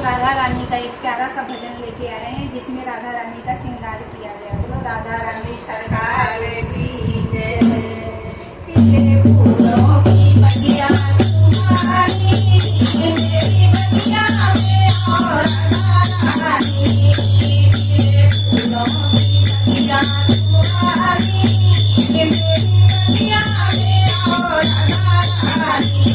राधा रानी का एक प्यारा सा भजन लेके आए हैं जिसमें राधा रानी का श्रृंगार किया गया। बोलो राधा रानी सरकार की जय। पीले फूलों की बगिया सुहानी, मेरी बगिया में और राधा रानी। पीले फूलों की बगिया सुहानी, मेरी बगिया में और राधा रानी।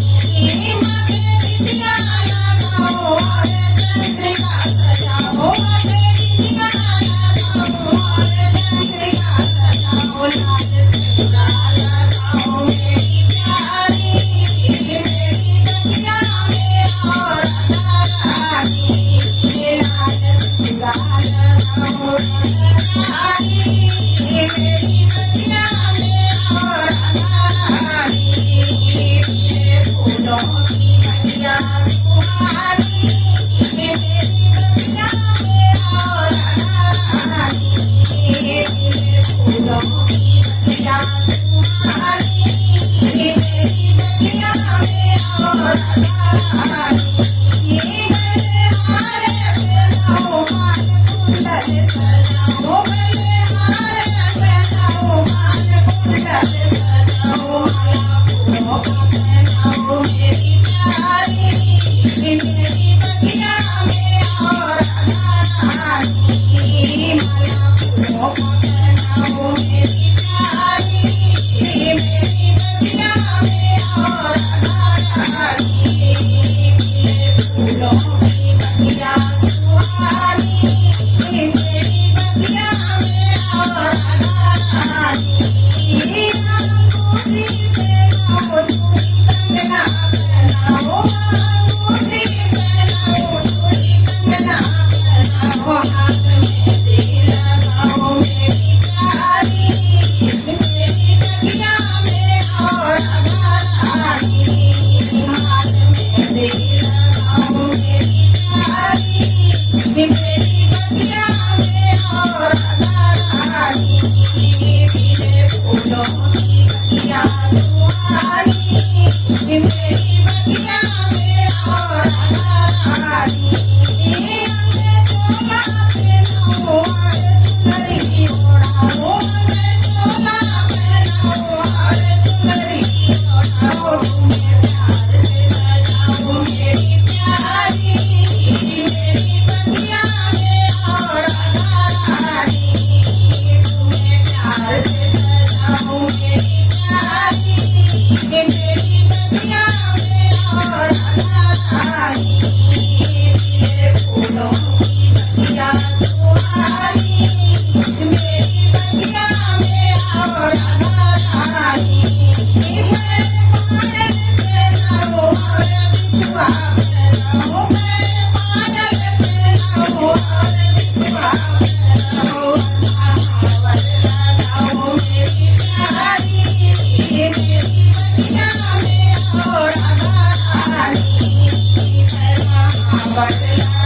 Bye.